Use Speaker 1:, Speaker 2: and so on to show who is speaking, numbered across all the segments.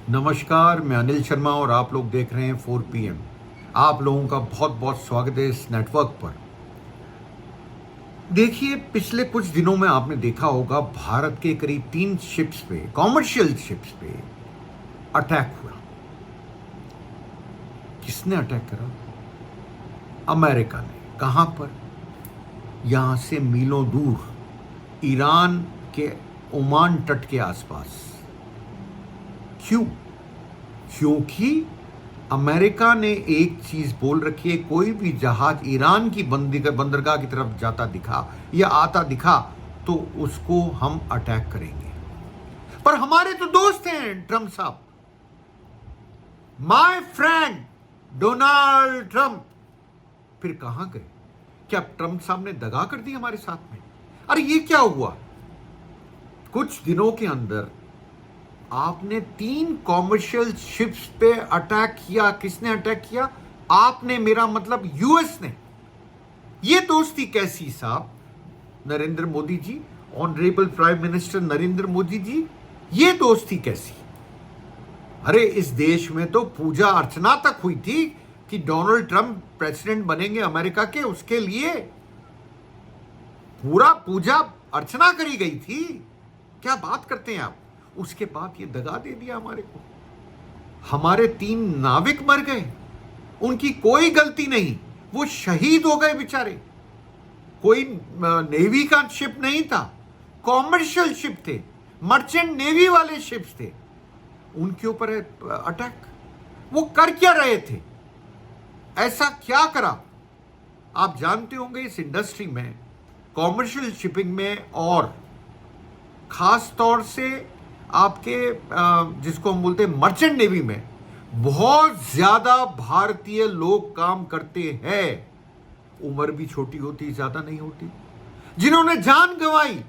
Speaker 1: नमस्कार, मैं अनिल शर्मा और आप लोग देख रहे हैं 4 PM। आप लोगों का बहुत बहुत स्वागत है इस नेटवर्क पर। देखिए, पिछले कुछ दिनों में आपने देखा होगा भारत के करीब 3 शिप्स पे, कॉमर्शियल शिप्स पे अटैक हुआ। किसने अटैक करा? अमेरिका ने। कहां पर? यहां से मीलों दूर, ईरान के ओमान तट के आसपास। क्यों? क्योंकि अमेरिका ने एक चीज बोल रखी है, कोई भी जहाज ईरान की बंदरगाह की तरफ जाता दिखा या आता दिखा तो उसको हम अटैक करेंगे। पर हमारे तो दोस्त हैं ट्रंप साहब, माय फ्रेंड डोनाल्ड ट्रंप। फिर कहां गए? क्या ट्रंप साहब ने दगा कर दी हमारे साथ में? अरे ये क्या हुआ? कुछ दिनों के अंदर आपने 3 कॉमर्शियल शिप्स पे अटैक किया। किसने अटैक किया? आपने, मेरा मतलब यूएस ने। ये दोस्ती कैसी साहब? Narendra Modi ji, honourable prime minister Narendra Modi ji, ये दोस्ती कैसी? अरे इस देश में तो पूजा अर्चना तक हुई थी कि डोनाल्ड ट्रंप प्रेसिडेंट बनेंगे अमेरिका के, उसके लिए पूरा पूजा अर्चना करी गई थी। क्या बात करते हैं आप? उसके बाद ये दगा दे दिया हमारे को। हमारे 3 नाविक मर गए, उनकी कोई गलती नहीं, वो शहीद हो गए बेचारे। कोई नेवी का शिप नहीं था, कॉमर्शियल शिप थे, मर्चेंट नेवी वाले शिप्स थे, उनके ऊपर अटैक। वो कर क्या रहे थे? ऐसा क्या करा? आप जानते होंगे इस इंडस्ट्री में, कॉमर्शियल शिपिंग में और खास तौर से आपके जिसको हम बोलते हैं मर्चेंट नेवी में, बहुत ज्यादा भारतीय लोग काम करते हैं। उम्र भी छोटी होती, ज्यादा नहीं होती। जिन्होंने जान गंवाई,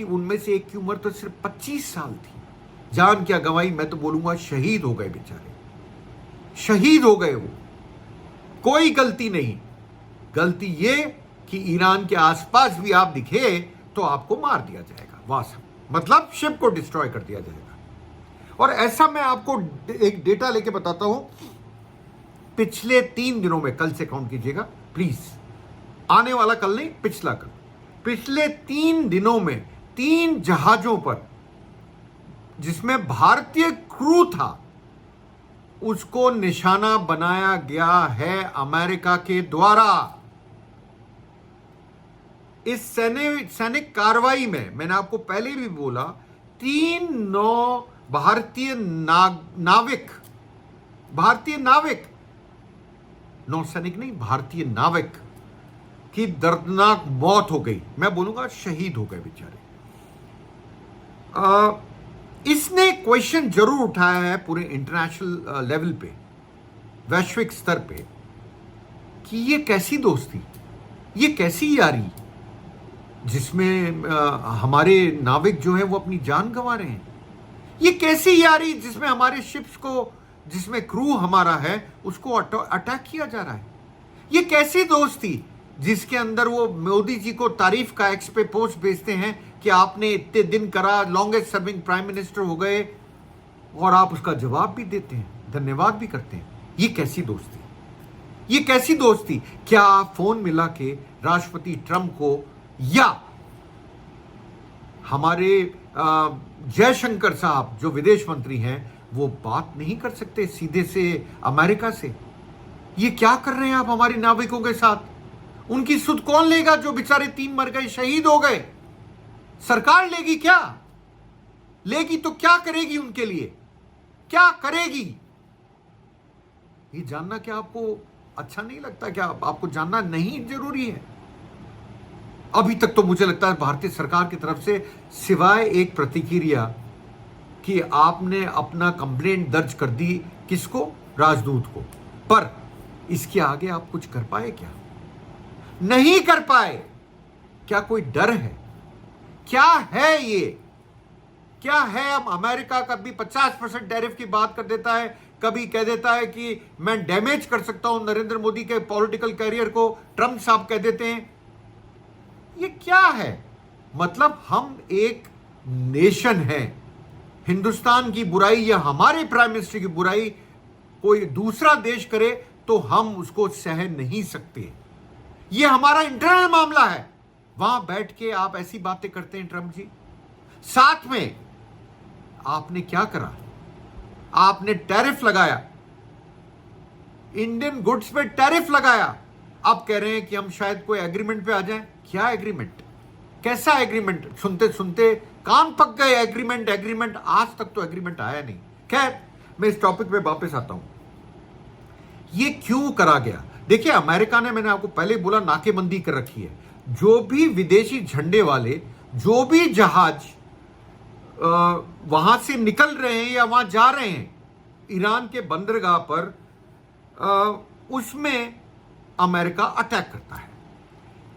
Speaker 1: उनमें से एक की उम्र तो सिर्फ 25 साल थी। जान क्या गंवाई, मैं तो बोलूंगा शहीद हो गए बेचारे, शहीद हो गए वो। कोई गलती नहीं। गलती ये कि ईरान के आसपास भी आप दिखे तो आपको मार दिया जाएगा, वाह, मतलब शिप को डिस्ट्रॉय कर दिया जाएगा। और ऐसा मैं आपको एक डेटा लेके बताता हूं। पिछले 3 दिनों में, कल से काउंट कीजिएगा प्लीज, आने वाला कल नहीं, पिछला कल, पिछले 3 दिनों में 3 जहाजों पर जिसमें भारतीय क्रू था, उसको निशाना बनाया गया है अमेरिका के द्वारा। इस सैनिक कार्रवाई में मैंने आपको पहले भी बोला, 3 नौ भारतीय नाविक, नौसैनिक नहीं, भारतीय नाविक की दर्दनाक मौत हो गई। मैं बोलूंगा शहीद हो गए बेचारे। इसने क्वेश्चन जरूर उठाया है पूरे इंटरनेशनल लेवल पे, वैश्विक स्तर पे, कि ये कैसी दोस्ती, ये कैसी यारी जिसमें हमारे नाविक जो है वो अपनी जान गंवा रहे हैं। ये कैसी यारी जिसमें हमारे शिप्स को, जिसमें क्रू हमारा है, उसको अटैक किया जा रहा है। ये कैसी दोस्ती जिसके अंदर वो मोदी जी को तारीफ का एक्स पे पोस्ट भेजते हैं कि आपने इतने दिन करा, लॉन्गेस्ट सर्विंग प्राइम मिनिस्टर हो गए, और आप उसका जवाब भी देते हैं, धन्यवाद भी करते हैं। ये कैसी दोस्ती? ये कैसी दोस्ती? क्या फोन मिला के राष्ट्रपति ट्रंप को या हमारे जयशंकर साहब जो विदेश मंत्री हैं, वो बात नहीं कर सकते सीधे से अमेरिका से? ये क्या कर रहे हैं आप हमारे नाविकों के साथ? उनकी सुध कौन लेगा जो बेचारे 3 मर गए, शहीद हो गए? सरकार लेगी क्या? लेगी तो क्या करेगी उनके लिए? क्या करेगी? ये जानना क्या आपको अच्छा नहीं लगता? क्या आपको जानना नहीं जरूरी है? अभी तक तो मुझे लगता है भारतीय सरकार की तरफ से, सिवाय एक प्रतिक्रिया कि आपने अपना कंप्लेंट दर्ज कर दी, किसको? राजदूत को, पर इसके आगे आप कुछ कर पाए क्या? नहीं कर पाए। क्या कोई डर है? क्या है ये? क्या है? अब अमेरिका कभी 50% टैरिफ की बात कर देता है, कभी कह देता है कि मैं डैमेज कर सकता हूं नरेंद्र मोदी के पॉलिटिकल कैरियर को, ट्रंप साहब कह देते हैं। ये क्या है? मतलब हम एक नेशन हैं, हिंदुस्तान की बुराई या हमारे प्राइम मिनिस्टर की बुराई कोई दूसरा देश करे तो हम उसको सह नहीं सकते। यह हमारा इंटरनल मामला है। वहां बैठ के आप ऐसी बातें करते हैं ट्रंप जी। साथ में आपने क्या करा? आपने टैरिफ लगाया, इंडियन गुड्स पे टैरिफ लगाया। आप कह रहे हैं कि हम शायद कोई एग्रीमेंट पे आ जाएं। क्या एग्रीमेंट? कैसा एग्रीमेंट? सुनते सुनते कान पक गए। एग्रीमेंट एग्रीमेंट, आज तक तो एग्रीमेंट आया नहीं। खैर, मैं इस टॉपिक पे वापस आता हूं। ये क्यों करा गया? देखिए, अमेरिका ने, मैंने आपको पहले बोला, नाकेबंदी कर रखी है। जो भी विदेशी झंडे वाले, जो भी जहाज वहां से निकल रहे हैं या वहां जा रहे हैं ईरान के बंदरगाह पर, उसमें अमेरिका अटैक करता है।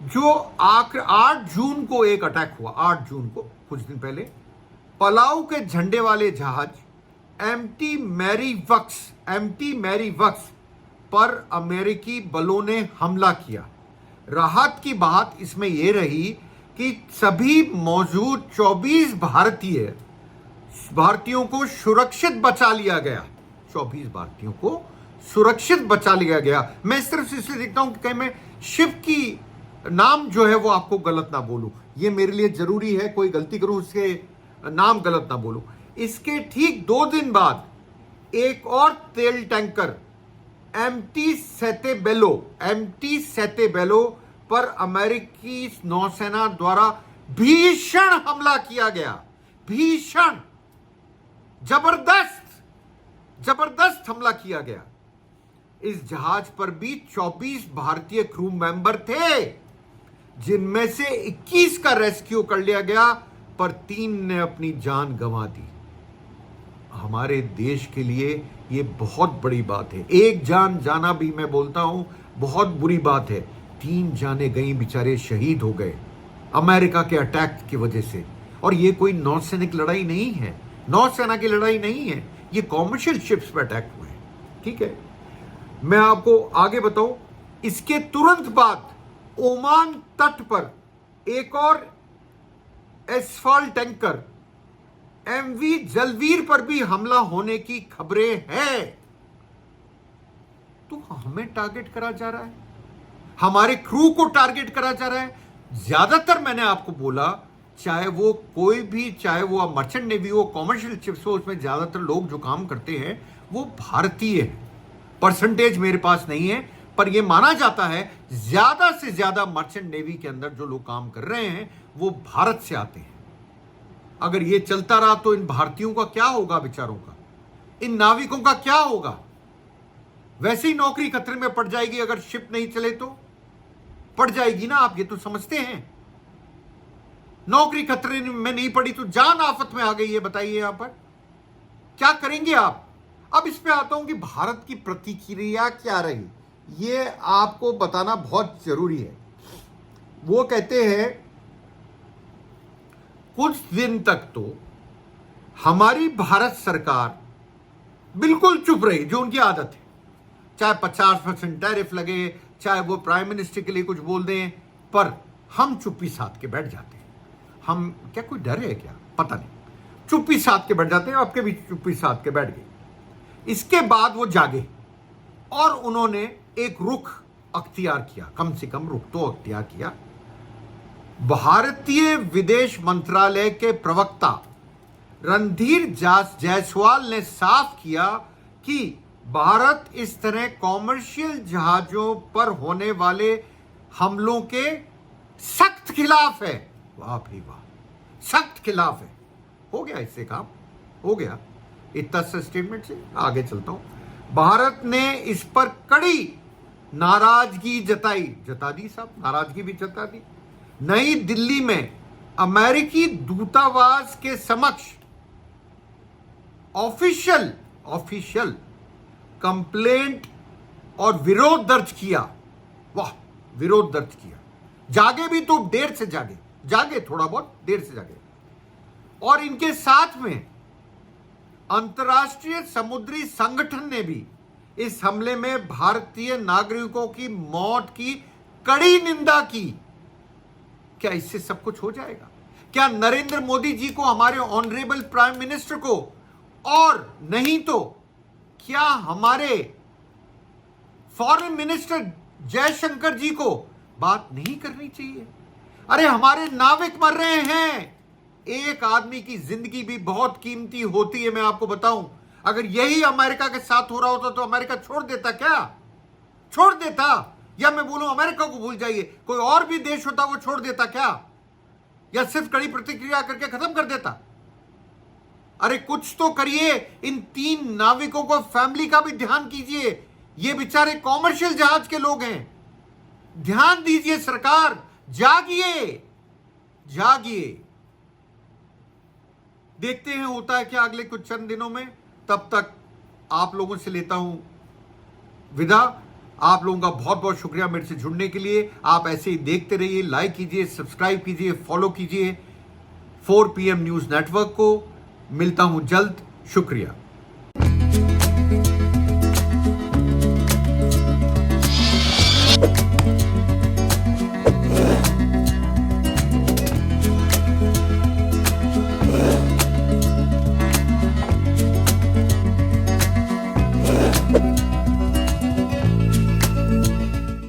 Speaker 1: जो 8 जून को एक अटैक हुआ, 8 जून को, कुछ दिन पहले, पलाऊ के झंडे वाले जहाज एमटी मैरी वक्स पर अमेरिकी बलों ने हमला किया। राहत की बात इसमें यह रही कि सभी मौजूद 24 भारतीयों को सुरक्षित बचा लिया गया। 24 भारतीयों को सुरक्षित बचा लिया गया। मैं सिर्फ इसलिए देखता हूं कि कहीं मैं शिप की नाम जो है वो आपको गलत ना बोलूं। ये मेरे लिए जरूरी है, कोई गलती करूं उसके नाम गलत ना बोलूं। इसके ठीक 2 दिन बाद एक और तेल टैंकर एमटी सेतेबेलो पर अमेरिकी नौसेना द्वारा भीषण हमला किया गया। भीषण, जबरदस्त हमला किया गया। इस जहाज पर भी 24 भारतीय क्रू मेंबर थे, जिनमें से 21 का रेस्क्यू कर लिया गया, पर 3 ने अपनी जान गंवा दी। हमारे देश के लिए यह बहुत बड़ी बात है। एक जान जाना भी, मैं बोलता हूं, बहुत बुरी बात है। 3 जाने गई, बेचारे शहीद हो गए अमेरिका के अटैक की वजह से। और यह कोई नौसैनिक लड़ाई नहीं है, नौसेना की लड़ाई नहीं है, यह कॉमर्शियल शिप्स पर अटैक हुए। ठीक है, मैं आपको आगे बताऊं। इसके तुरंत बाद ओमान तट पर एक और एसफॉल्ट टैंकर एमवी जलवीर पर भी हमला होने की खबरें हैं। तो हमें टारगेट करा जा रहा है, हमारे क्रू को टारगेट करा जा रहा है। ज्यादातर मैंने आपको बोला, चाहे वो कोई भी, चाहे वो मर्चेंट नेवी हो, कॉमर्शियल शिप्स हो, उसमें ज्यादातर लोग जो काम करते हैं वो भारतीय हैं। परसेंटेज मेरे पास नहीं है, पर यह माना जाता है ज्यादा से ज्यादा मर्चेंट नेवी के अंदर जो लोग काम कर रहे हैं वो भारत से आते हैं। अगर ये चलता रहा तो इन भारतीयों का क्या होगा, बेचारों का, इन नाविकों का क्या होगा? वैसे ही नौकरी खतरे में पड़ जाएगी। अगर शिप नहीं चले तो पड़ जाएगी ना, आप ये तो समझते हैं। नौकरी खतरे में नहीं पड़ी तो जान आफत में आ गई है। बताइए यहां पर क्या करेंगे आप? अब इस पे आता हूं कि भारत की प्रतिक्रिया क्या रही, ये आपको बताना बहुत जरूरी है। वो कहते हैं कुछ दिन तक तो हमारी भारत सरकार बिल्कुल चुप रही, जो उनकी आदत है। चाहे 50% टैरिफ लगे, चाहे वो प्राइम मिनिस्टर के लिए कुछ बोल दें, पर हम चुप्पी साध के बैठ जाते हैं। हम क्या, कोई डर है क्या? पता नहीं, चुप्पी साध के बैठ जाते हैं। आपके भी चुप्पी साध के बैठ गए। इसके बाद वो जागे और उन्होंने एक रुख अख्तियार किया, कम से कम रुख तो अख्तियार किया। भारतीय विदेश मंत्रालय के प्रवक्ता रणधीर जायसवाल ने साफ किया कि भारत इस तरह कॉमर्शियल जहाजों पर होने वाले हमलों के सख्त खिलाफ है। वाह भाई वाह, सख्त खिलाफ है। हो गया, इससे काम हो गया। इतना सा स्टेटमेंट से आगे चलता हूं। भारत ने इस पर कड़ी नाराजगी जता दी साहब, नाराजगी भी जता दी। नई दिल्ली में अमेरिकी दूतावास के समक्ष ऑफिशियल कंप्लेंट और विरोध दर्ज किया। वाह, विरोध दर्ज किया। जागे भी तो देर से जागे, थोड़ा बहुत देर से जागे। और इनके साथ में अंतर्राष्ट्रीय समुद्री संगठन ने भी इस हमले में भारतीय नागरिकों की मौत की कड़ी निंदा की। क्या इससे सब कुछ हो जाएगा? क्या नरेंद्र मोदी जी को, हमारे ऑनरेबल प्राइम मिनिस्टर को, और नहीं तो क्या हमारे फॉरेन मिनिस्टर जयशंकर जी को बात नहीं करनी चाहिए? अरे हमारे नाविक मर रहे हैं। एक आदमी की जिंदगी भी बहुत कीमती होती है, मैं आपको बताऊं। अगर यही अमेरिका के साथ हो रहा होता तो अमेरिका छोड़ देता क्या? छोड़ देता? या मैं बोलूं अमेरिका को भूल जाइए, कोई और भी देश होता वो छोड़ देता क्या? या सिर्फ कड़ी प्रतिक्रिया करके खत्म कर देता? अरे कुछ तो करिए। इन 3 नाविकों को, फैमिली का भी ध्यान कीजिए। ये बेचारे कॉमर्शियल जहाज के लोग हैं। ध्यान दीजिए सरकार, जागिए, जागिए। देखते हैं होता है क्या अगले कुछ चंद दिनों में। तब तक आप लोगों से लेता हूं विदा। आप लोगों का बहुत बहुत शुक्रिया मेरे से जुड़ने के लिए। आप ऐसे ही देखते रहिए, लाइक कीजिए, सब्सक्राइब कीजिए, फॉलो कीजिए 4 PM न्यूज नेटवर्क को। मिलता हूं जल्द। शुक्रिया।